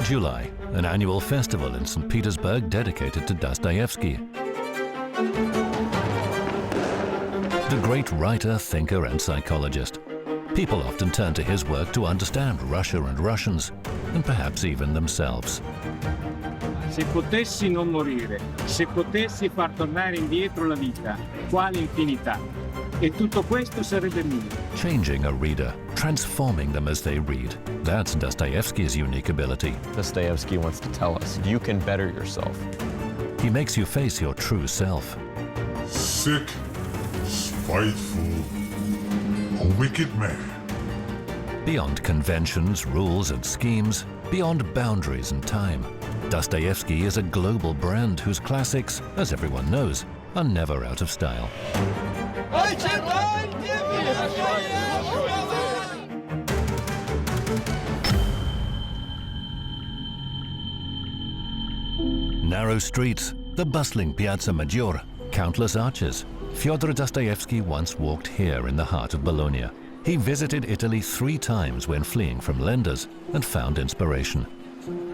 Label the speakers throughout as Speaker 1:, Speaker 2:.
Speaker 1: July, an annual festival in St. Petersburg dedicated to Dostoevsky. The great writer, thinker, and psychologist. People often turn to his work to understand Russia and Russians, and perhaps even themselves.
Speaker 2: Se potessi non morire, se potessi far tornare indietro la vita, quale infinità. E tutto questo sarebbe mio.
Speaker 1: Changing a reader, transforming them as they read. That's Dostoevsky's unique ability.
Speaker 3: Dostoevsky wants to tell us, you can better yourself.
Speaker 1: He makes you face your true self.
Speaker 4: Sick, spiteful, a wicked man.
Speaker 1: Beyond conventions, rules, and schemes, beyond boundaries and time, Dostoevsky is a global brand whose classics, as everyone knows, are never out of style. Narrow streets, the bustling Piazza Maggiore, countless arches. Fyodor Dostoevsky once walked here in the heart of Bologna. He visited Italy 3 times when fleeing from lenders and found inspiration.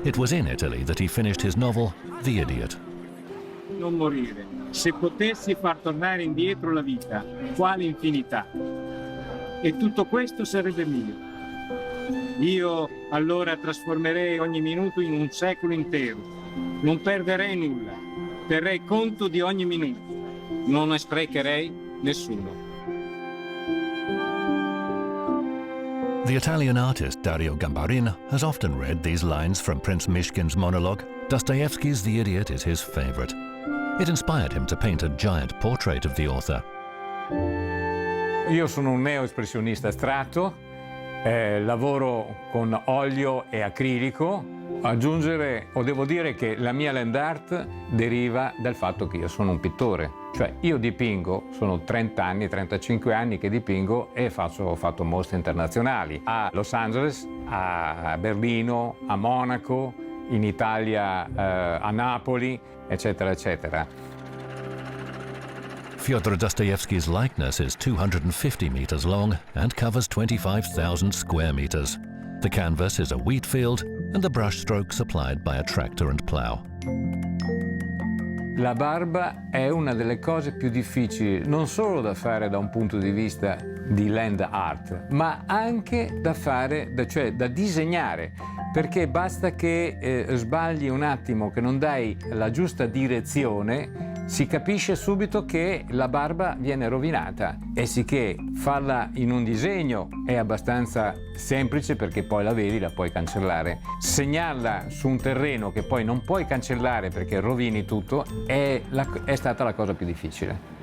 Speaker 1: It was in Italy that he finished his novel, The Idiot.
Speaker 2: Non morire. Se potessi far tornare indietro la vita, quale infinità. E tutto questo sarebbe mio. Io allora trasformerei ogni minuto in un secolo intero. Non perderei nulla. Terrei conto di ogni minuto. Non ne sprecherei nessuno.
Speaker 1: The Italian artist Dario Gambarin has often read these lines from Prince Mishkin's monologue. Dostoevsky's The Idiot is his favorite. It inspired him to paint a giant portrait of the author.
Speaker 5: Io sono un neo-espressionista astratto, lavoro con olio e acrilico. Aggiungere, o devo dire che la mia land art deriva dal fatto che io sono un pittore. Cioè io dipingo, sono 30 anni, 35 anni che dipingo e ho fatto mostre internazionali a Los Angeles, a Berlino, a Monaco, in Italia a Napoli, eccetera, eccetera.
Speaker 1: Fyodor Dostoevsky's likeness is 250 meters long and covers 25,000 square meters. The canvas is a wheat field and the brushstrokes applied by a tractor and plow.
Speaker 5: La barba è una delle cose più difficili, non solo da fare da un punto di vista di land art, ma anche da fare, cioè da disegnare, perché basta che sbagli un attimo, che non dai la giusta direzione, si capisce subito che la barba viene rovinata, e sicché farla in un disegno è abbastanza semplice perché poi la vedi, la puoi cancellare. Segnarla su un terreno che poi non puoi cancellare perché rovini tutto è stata la cosa più difficile.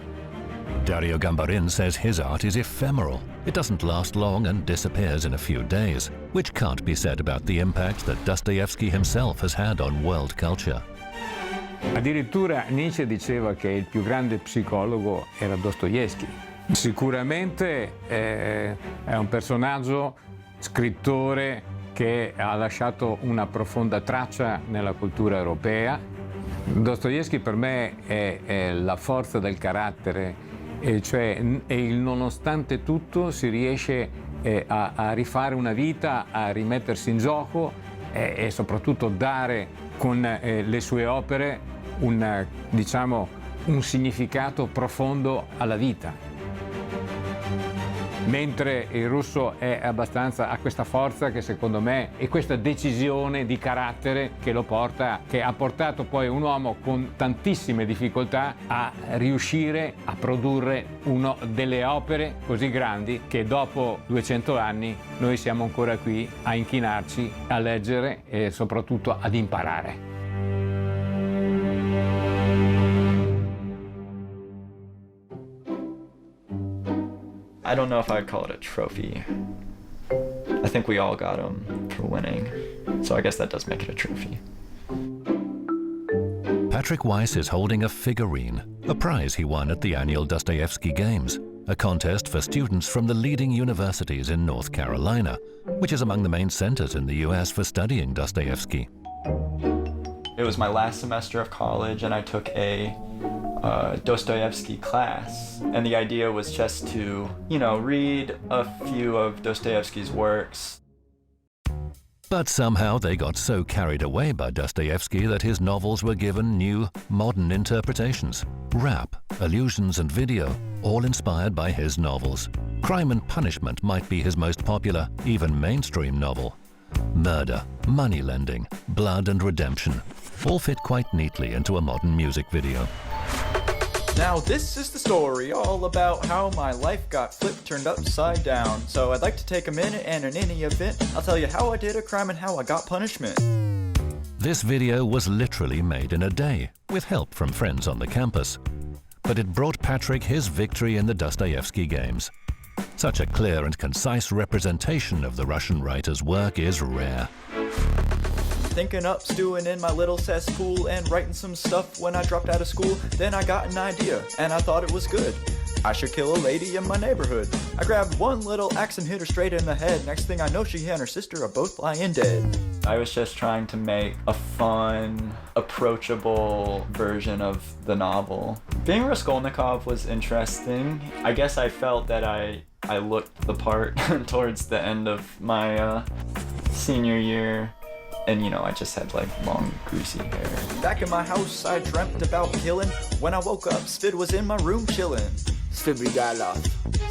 Speaker 1: Dario Gambarin says his art is ephemeral. It doesn't last long and disappears in a few days, which can't be said about the impact that Dostoevsky himself has had on world culture.
Speaker 5: Addirittura Nietzsche diceva che il più grande psicologo era Dostoevsky. Sicuramente è un personaggio, scrittore, che ha lasciato una profonda traccia nella cultura europea. Dostoevsky per me è la forza del carattere, cioè il nonostante tutto si riesce a rifare una vita, a rimettersi in gioco e soprattutto dare con le sue opere un significato profondo alla vita. Mentre il russo ha questa forza che secondo me è questa decisione di carattere che ha portato poi un uomo con tantissime difficoltà a riuscire a produrre una delle opere così grandi che dopo 200 anni noi siamo ancora qui a inchinarci, a leggere e soprattutto ad imparare.
Speaker 6: I don't know if I'd call it a trophy. I think we all got them for winning, so I guess that does make it a trophy.
Speaker 1: Patrick Weiss is holding a figurine, a prize he won at the annual Dostoevsky Games, a contest for students from the leading universities in North Carolina, which is among the main centers in the US for studying Dostoevsky.
Speaker 6: It was my last semester of college and I took a Dostoevsky class, and the idea was just to, read a few of Dostoevsky's works.
Speaker 1: But somehow they got so carried away by Dostoevsky that his novels were given new, modern interpretations. Rap, allusions and video, all inspired by his novels. Crime and Punishment might be his most popular, even mainstream novel. Murder, moneylending, blood and redemption all fit quite neatly into a modern music video.
Speaker 6: Now this is the story all about how my life got flipped, turned upside down. So I'd like to take a minute, and in any event, I'll tell you how I did a crime and how I got punishment.
Speaker 1: This video was literally made in a day, with help from friends on the campus. But it brought Patrick his victory in the Dostoevsky games. Such a clear and concise representation of the Russian writer's work is rare.
Speaker 6: Thinking up, stewing in my little cesspool, and writing some stuff when I dropped out of school. Then I got an idea, and I thought it was good. I should kill a lady in my neighborhood. I grabbed one little axe and hit her straight in the head. Next thing I know, she and her sister are both lying dead. I was just trying to make a fun, approachable version of the novel. Being Raskolnikov was interesting. I guess I felt that I looked the part towards the end of my senior year. And you know, I just had like long, greasy hair. Back in my house, I dreamt about killing. When I woke up, Svid was in my room chilling.
Speaker 7: Svid Regalov.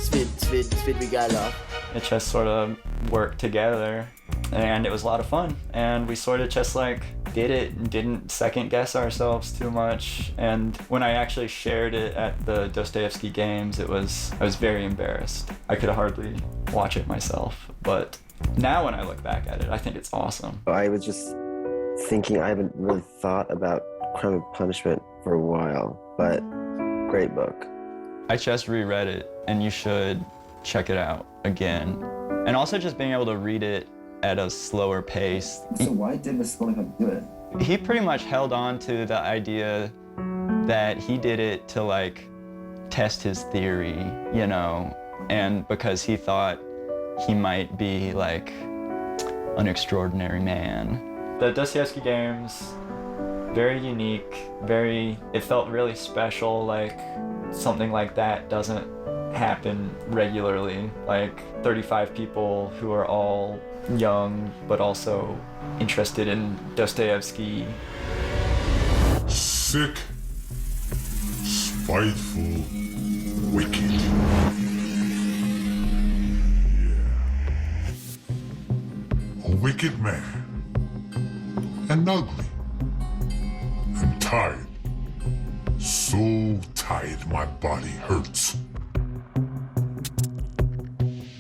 Speaker 7: Svid Regalov.
Speaker 6: It just sort of worked together, and it was a lot of fun. And we sort of just like did it and didn't second guess ourselves too much. And when I actually shared it at the Dostoevsky games, I was very embarrassed. I could hardly watch it myself, but now when I look back at it, I think it's awesome.
Speaker 7: I was just thinking, I haven't really thought about Crime and Punishment for a while, but great book.
Speaker 6: I just reread it, and you should check it out again. And also just being able to read it at a slower pace.
Speaker 7: So why did Raskolnikov do it?
Speaker 6: He pretty much held on to the idea that he did it to like test his theory, you know, and because he thought he might be like an extraordinary man. The Dostoevsky games, very unique, it felt really special, like something like that doesn't happen regularly. Like 35 people who are all young, but also interested in Dostoevsky.
Speaker 4: Sick, spiteful, wicked. A wicked man, and ugly, and tired. So tired my body hurts.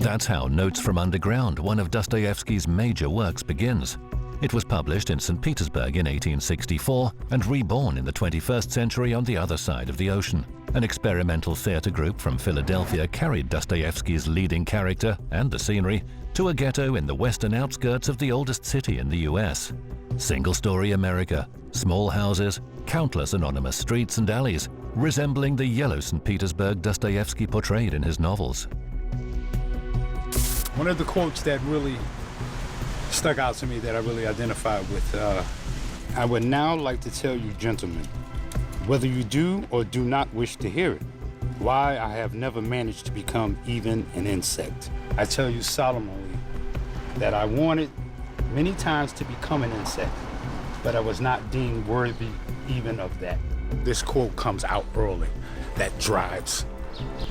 Speaker 1: That's how Notes from Underground, one of Dostoevsky's major works, begins. It was published in St. Petersburg in 1864 and reborn in the 21st century on the other side of the ocean. An experimental theater group from Philadelphia carried Dostoevsky's leading character and the scenery to a ghetto in the western outskirts of the oldest city in the US. Single-story America, small houses, countless anonymous streets and alleys, resembling the yellow St. Petersburg Dostoevsky portrayed in his novels.
Speaker 8: One of the quotes that really stuck out to me that I really identified with, I would now like to tell you, gentlemen, whether you do or do not wish to hear it, why I have never managed to become even an insect. I tell you solemnly that I wanted many times to become an insect, but I was not deemed worthy even of that. This quote comes out early that drives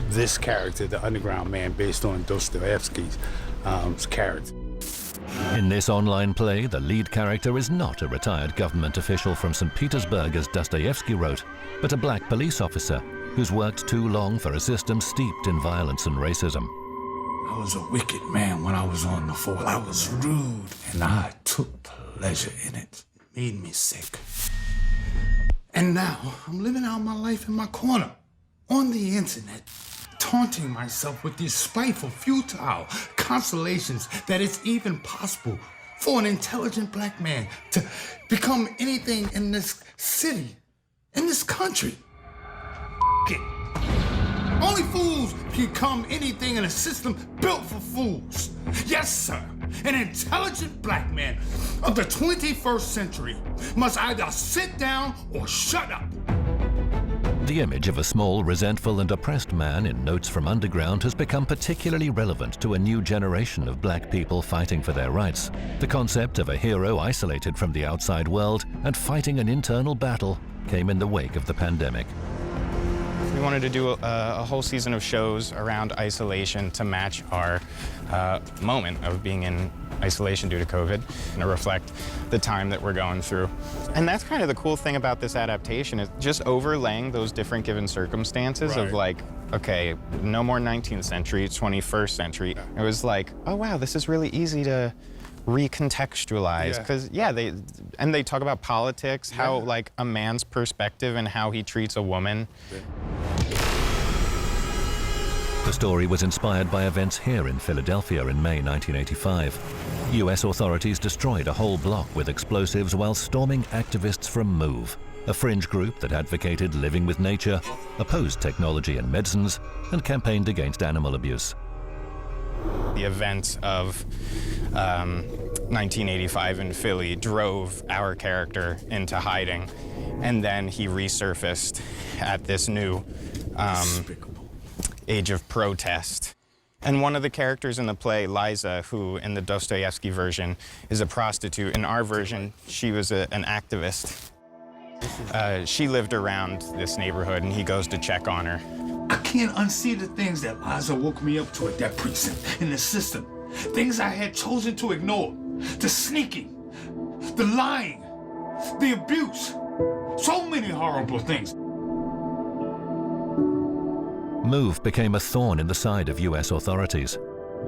Speaker 8: this character, the underground man, based on Dostoevsky's character.
Speaker 1: In this online play, the lead character is not a retired government official from St. Petersburg, as Dostoevsky wrote, but a black police officer who's worked too long for a system steeped in violence and racism.
Speaker 9: I was a wicked man when I was on the force. I was rude, and I took pleasure in it. It made me sick. And now, I'm living out my life in my corner, on the internet, taunting myself with these spiteful, futile consolations that it's even possible for an intelligent black man to become anything in this city, in this country. F*** it. Only fools become anything in a system built for fools. Yes, sir. An intelligent black man of the 21st century must either sit down or shut up.
Speaker 1: The image of a small, resentful and oppressed man in Notes from Underground has become particularly relevant to a new generation of black people fighting for their rights. The concept of a hero isolated from the outside world and fighting an internal battle came in the wake of the pandemic.
Speaker 10: We wanted to do a whole season of shows around isolation to match our moment of being in isolation due to COVID and to reflect the time that we're going through. And that's kind of the cool thing about this adaptation, is just overlaying those different given circumstances of like, okay, no more 19th century, 21st century. It was like, oh wow, this is really easy to recontextualize, because they talk about politics, how like a man's perspective and how he treats a woman.
Speaker 1: The story was inspired by events here in Philadelphia in May 1985. US authorities destroyed a whole block with explosives while storming activists from MOVE, a fringe group that advocated living with nature, opposed technology and medicines, and campaigned against animal abuse.
Speaker 10: The events of 1985 in Philly drove our character into hiding, and then he resurfaced at this new age of protest. And one of the characters in the play, Liza, who in the Dostoevsky version is a prostitute, in our version, she was an activist. She lived around this neighborhood, and he goes to check on her.
Speaker 9: I can't unsee the things that Liza woke me up to at that precinct, in the system. Things I had chosen to ignore. The sneaking, the lying, the abuse. So many horrible things.
Speaker 1: MOVE became a thorn in the side of US authorities.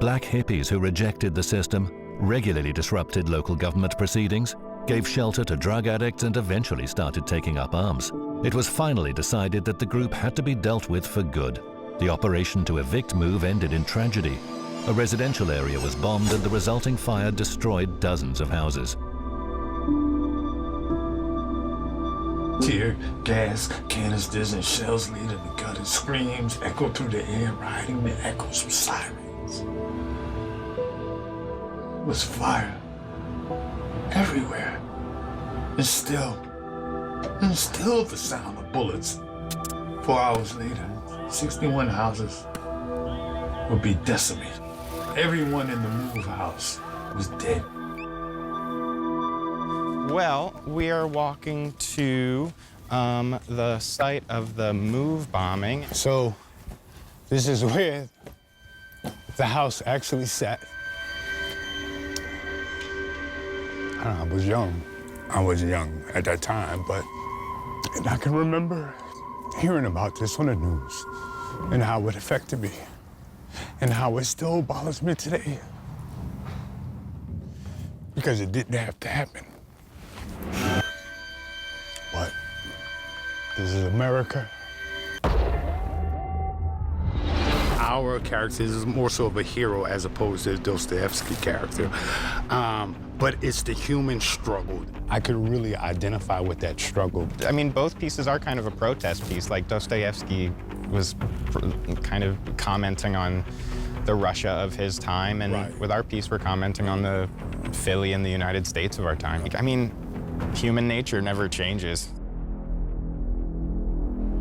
Speaker 1: Black hippies who rejected the system regularly disrupted local government proceedings, gave shelter to drug addicts, and eventually started taking up arms. It was finally decided that the group had to be dealt with for good. The operation to evict MOVE ended in tragedy. A residential area was bombed and the resulting fire destroyed dozens of houses.
Speaker 9: Tear, gas, canisters, and shells lead in the gutter. Screams echo through the air, riding the echoes from sirens. It was fire everywhere. And still the sound of bullets. 4 hours later, 61 houses would be decimated. Everyone in the MOVE house was dead.
Speaker 10: Well, we are walking to the site of the MOVE bombing.
Speaker 8: So, this is where the house actually sat. I don't know, I was young. I wasn't young at that time, but and I can remember hearing about this on the news and how it affected me and how it still bothers me today. Because it didn't have to happen. But this is America. Our character is more so of a hero as opposed to a Dostoevsky character. But it's the human struggle. I could really identify with that struggle.
Speaker 10: I mean, both pieces are kind of a protest piece. Like Dostoevsky was kind of commenting on the Russia of his time, and with our piece, we're commenting on the Philly in the United States of our time. I mean, human nature never changes.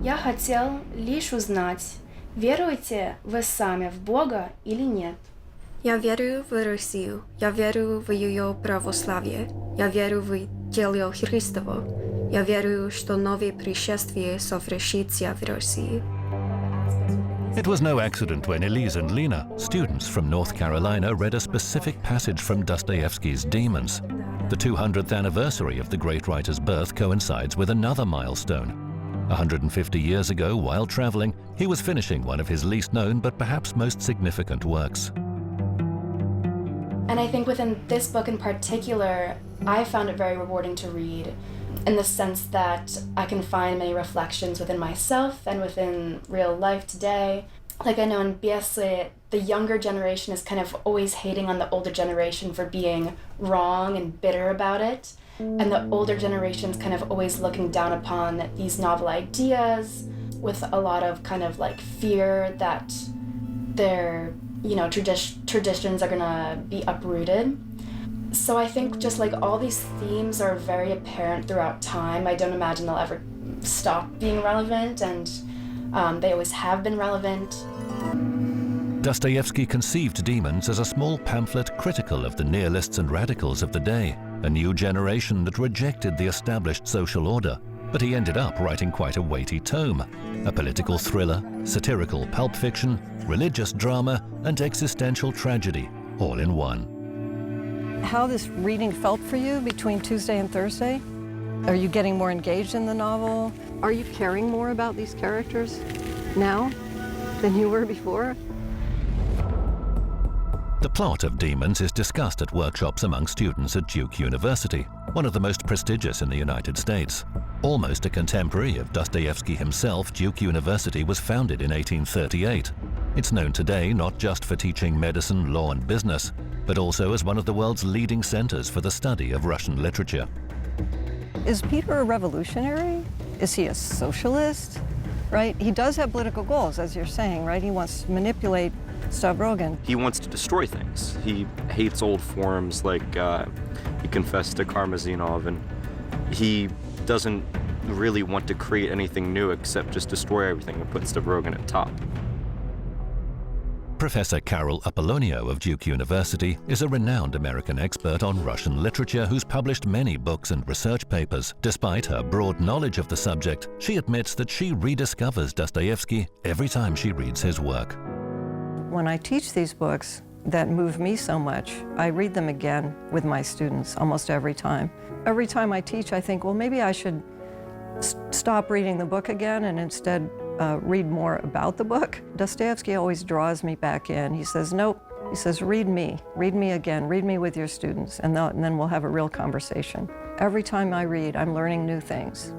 Speaker 11: Я хотел лишь узнать, веруете вы сами в Бога или нет?
Speaker 12: Я верю в Россию, я верю в ее православие, я верю в тело Христово, я верю, что новое пришествие совершится в России.
Speaker 1: It was no accident when Elise and Lena, students from North Carolina, read a specific passage from Dostoevsky's Demons. The 200th anniversary of the great writer's birth coincides with another milestone. 150 years ago, while traveling, he was finishing one of his least known but perhaps most significant works.
Speaker 11: And I think within this book in particular, I found it very rewarding to read, in the sense that I can find many reflections within myself and within real life today. Like, I know in BSC, the younger generation is kind of always hating on the older generation for being wrong and bitter about it. And the older generation's kind of always looking down upon these novel ideas with a lot of kind of like fear that their, you know, traditions are gonna be uprooted. So I think just like all these themes are very apparent throughout time. I don't imagine they'll ever stop being relevant, and they always have been relevant.
Speaker 1: Dostoevsky conceived Demons as a small pamphlet critical of the nihilists and radicals of the day, a new generation that rejected the established social order. But he ended up writing quite a weighty tome, a political thriller, satirical pulp fiction, religious drama, and existential tragedy, all in one.
Speaker 13: How this reading felt for you between Tuesday and Thursday? Are you getting more engaged in the novel? Are you caring more about these characters now than you were before?
Speaker 1: The plot of Demons is discussed at workshops among students at Duke University, one of the most prestigious in the United States. Almost a contemporary of Dostoevsky himself, Duke University was founded in 1838. It's known today not just for teaching medicine, law, and business, but also as one of the world's leading centers for the study of Russian literature.
Speaker 13: Is Peter a revolutionary? Is he a socialist? Right? He does have political goals, as you're saying, right? He wants to manipulate Stavrogan.
Speaker 14: He wants to destroy things. He hates old forms, like he confessed to Karmazinov, and he doesn't really want to create anything new except just destroy everything and put Stavrogan at top.
Speaker 1: Professor Carol Apollonio of Duke University is a renowned American expert on Russian literature who's published many books and research papers. Despite her broad knowledge of the subject, she admits that she rediscovers Dostoevsky every time she reads his work.
Speaker 13: When I teach these books that move me so much, I read them again with my students almost every time. Every time I teach, I think, well, maybe I should stop reading the book again and instead read more about the book. Dostoevsky always draws me back in. He says, nope. He says, read me again, read me with your students, and then we'll have a real conversation. Every time I read, I'm learning new things.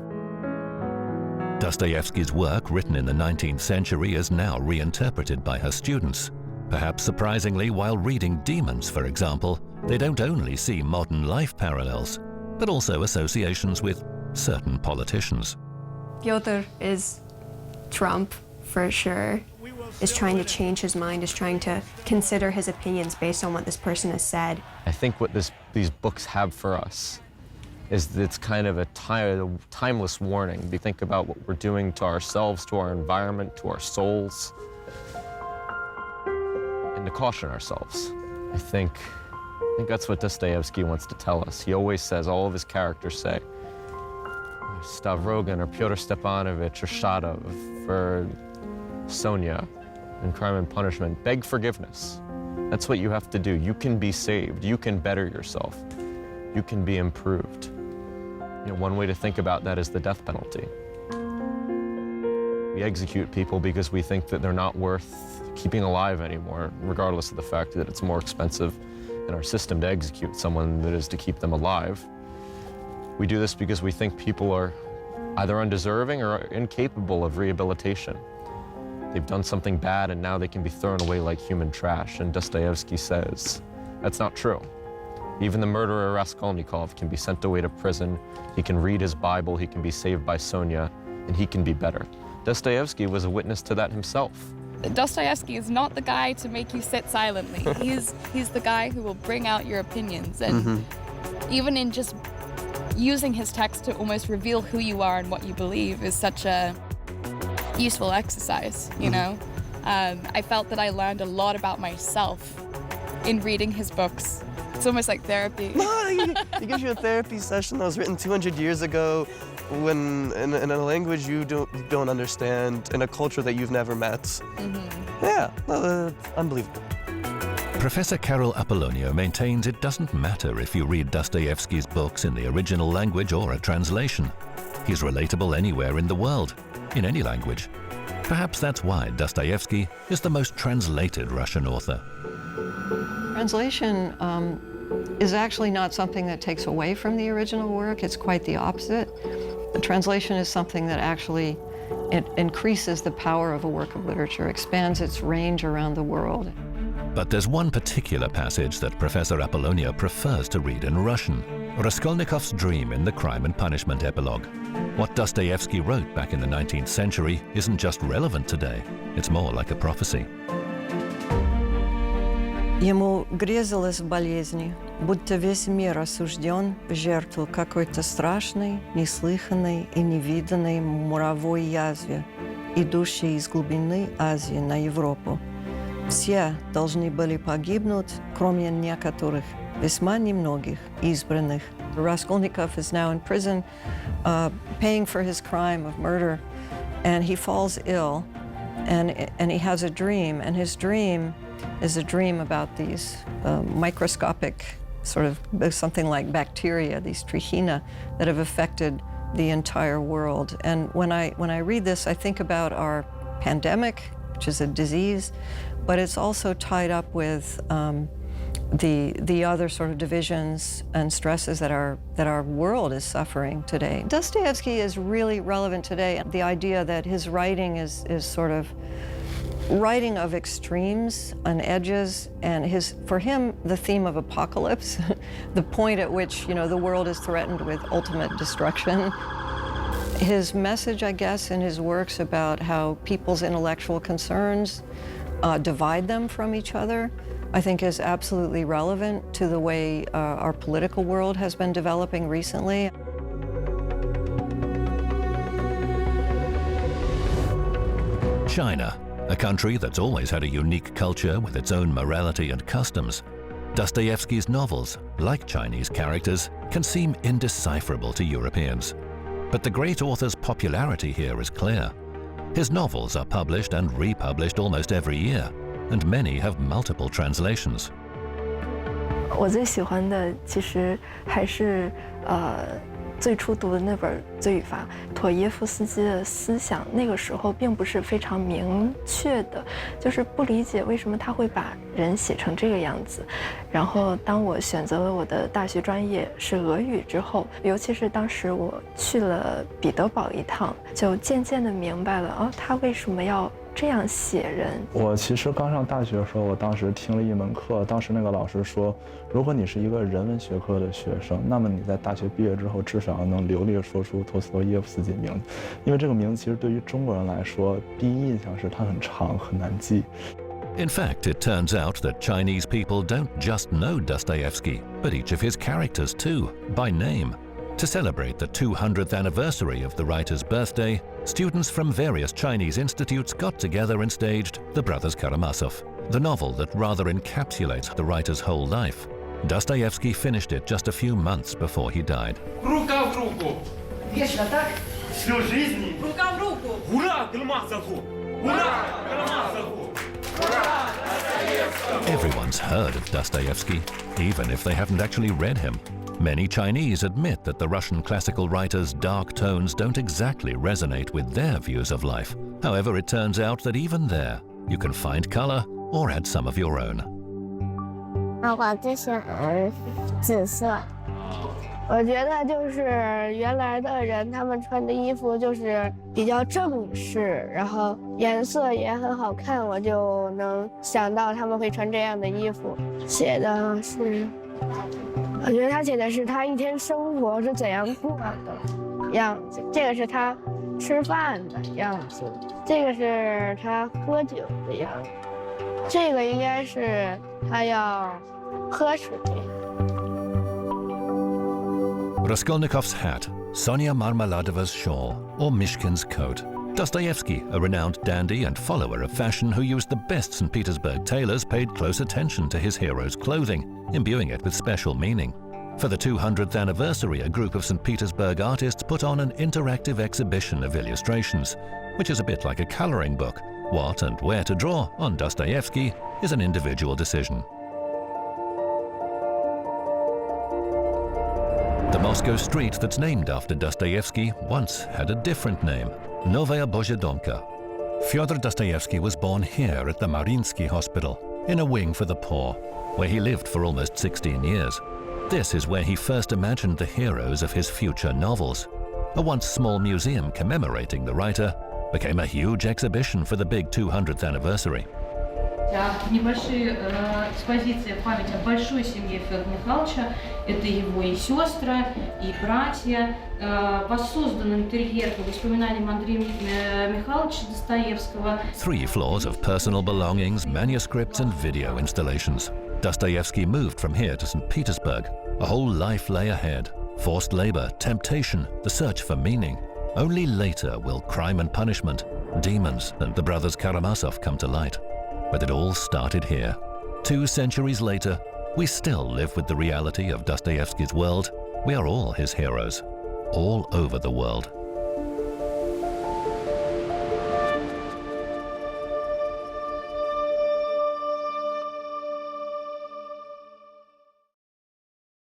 Speaker 1: Dostoevsky's work, written in the 19th century, is now reinterpreted by her students. Perhaps surprisingly, while reading Demons, for example, they don't only see modern life parallels, but also associations with certain politicians.
Speaker 12: Pyotr is Trump, for sure, is trying to change his mind, is trying to consider his opinions based on what this person has said.
Speaker 3: I think what these books have for us is that it's kind of a timeless warning. We think about what we're doing to ourselves, to our environment, to our souls, and to caution ourselves. I think that's what Dostoevsky wants to tell us. He always says, all of his characters say, Stavrogan or Pyotr Stepanovich or Shadov or Sonia in Crime and Punishment, beg forgiveness. That's what you have to do. You can be saved. You can better yourself. You can be improved. You know, one way to think about that is the death penalty. We execute people because we think that they're not worth keeping alive anymore, regardless of the fact that it's more expensive in our system to execute someone than it is to keep them alive. We do this because we think people are either undeserving or incapable of rehabilitation. They've done something bad and now they can be thrown away like human trash. And Dostoevsky says that's not true. Even the murderer Raskolnikov can be sent away to prison. He can read his Bible, he can be saved by Sonia, and he can be better. Dostoevsky was a witness to that himself.
Speaker 15: Dostoevsky is not the guy to make you sit silently. He's the guy who will bring out your opinions. And even in just using his text to almost reveal who you are and what you believe is such a useful exercise, you know? I felt that I learned a lot about myself in reading his books. It's almost like therapy.
Speaker 16: He gives you a therapy session that was written 200 years ago when in a language you don't understand, in a culture that you've never met. Yeah, unbelievable.
Speaker 1: Professor Carol Apollonio maintains it doesn't matter if you read Dostoevsky's books in the original language or a translation. He's relatable anywhere in the world, in any language. Perhaps that's why Dostoevsky is the most translated Russian author.
Speaker 13: Translation is actually not something that takes away from the original work. It's quite the opposite. The translation is something that actually increases the power of a work of literature, expands its range around the world.
Speaker 1: But there's one particular passage that Professor Apollonio prefers to read in Russian, Raskolnikov's dream in the Crime and Punishment epilogue. What Dostoevsky wrote back in the 19th century isn't just relevant today, it's more like a prophecy.
Speaker 13: Ему грезилось в болезни, будто весь мир осужден в жертву какой-то страшной, неслыханной и невиданной муровой язве, идущей из глубины Азии на Европу. Все должны были погибнуть, кроме некоторых, весьма немногих, избранных. Raskolnikov is now in prison, paying for his crime of murder, and he falls ill, and he has a dream, and his dream is a dream about these microscopic, sort of something like bacteria, these trichina, that have affected the entire world. And when I read this, I think about our pandemic, which is a disease, but it's also tied up with the other sort of divisions and stresses that our world is suffering today. Dostoevsky is really relevant today. The idea that his writing is sort of writing of extremes and edges, and for him, the theme of apocalypse, the point at which, the world is threatened with ultimate destruction. His message, I guess, in his works about how people's intellectual concerns divide them from each other, I think is absolutely relevant to the way our political world has been developing recently.
Speaker 1: China, a country that's always had a unique culture with its own morality and customs. Dostoevsky's novels, like Chinese characters, can seem indecipherable to Europeans. But the great author's popularity here is clear. His novels are published and republished almost every year, and many have multiple translations.
Speaker 17: 我最喜欢的其实还是最初读的那本《罪与罚》，妥耶夫斯基的思想那个时候并不是非常明确的，就是不理解为什么他会把人写成这个样子。然后当我选择了我的大学专业是俄语之后，尤其是当时我去了彼得堡一趟，就渐渐的明白了他为什么要这样写人。
Speaker 18: 我其实刚上大学的时候，我当时听了一门课，当时那个老师说，如果你是一个人文学科的学生，那么你在大学毕业之后至少能流利地说出陀思妥耶夫斯基名字，因为这个名字其实对于中国人来说，第一印象是它很长很难记。
Speaker 1: In fact, it turns out that Chinese people don't just know Dostoevsky, but each of his characters too, by name. To celebrate the 200th anniversary of the writer's birthday, students from various Chinese institutes got together and staged The Brothers Karamazov, the novel that rather encapsulates the writer's whole life. Dostoevsky finished it just a few months before he died.
Speaker 19: Рука в руку! Вечно так? Всю жизнь! Рука в руку! Ура, Карамазову! Ура, Карамазову! Ура, Dostoevsky!
Speaker 1: Everyone's heard of Dostoevsky, even if they haven't actually read him. Many Chinese admit that the Russian classical writer's dark tones don't exactly resonate with their views of life. However, it turns out that even there, you can find color or add some of your own.
Speaker 20: 我最喜欢紫色。我觉得就是原来的人他们穿的衣服就是比较正式，然后颜色也很好看，我就能想到他们会穿这样的衣服。写的是。我觉得他写的是他一天生活是怎样过的样子，这个是他吃饭的样子，这个是他喝酒的样子，这个应该是他要喝水。
Speaker 1: Raskolnikov's hat, Sonia Marmeladova's shawl, or Mishkin's coat. Dostoevsky, a renowned dandy and follower of fashion who used the best St. Petersburg tailors, paid close attention to his hero's clothing, imbuing it with special meaning. For the 200th anniversary, a group of St. Petersburg artists put on an interactive exhibition of illustrations, which is a bit like a coloring book. What and where to draw on Dostoevsky is an individual decision. The Moscow street that's named after Dostoevsky once had a different name, Novaya Bozhedomka. Fyodor Dostoevsky was born here at the Mariinsky Hospital, in a wing for the poor, where he lived for almost 16 years. This is where he first imagined the heroes of his future novels. A once small museum commemorating the writer became a huge exhibition for the big 200th anniversary.
Speaker 21: Небольшие экспозиции в память о большой семье Федора Михайловича. Это его и сестры, и братья. Воссоздан интерьер по воспоминаниям Андрея Михайловича Достоевского.
Speaker 1: 3 floors of personal belongings, manuscripts and video installations. Dostoevsky moved from here to St. Petersburg. A whole life lay ahead. Forced labor, temptation, the search for meaning. Only later will crime and punishment, demons, and the brothers Karamazov come to light. But it all started here. 2 centuries later, we still live with the reality of Dostoevsky's world. We are all his heroes, all over the world.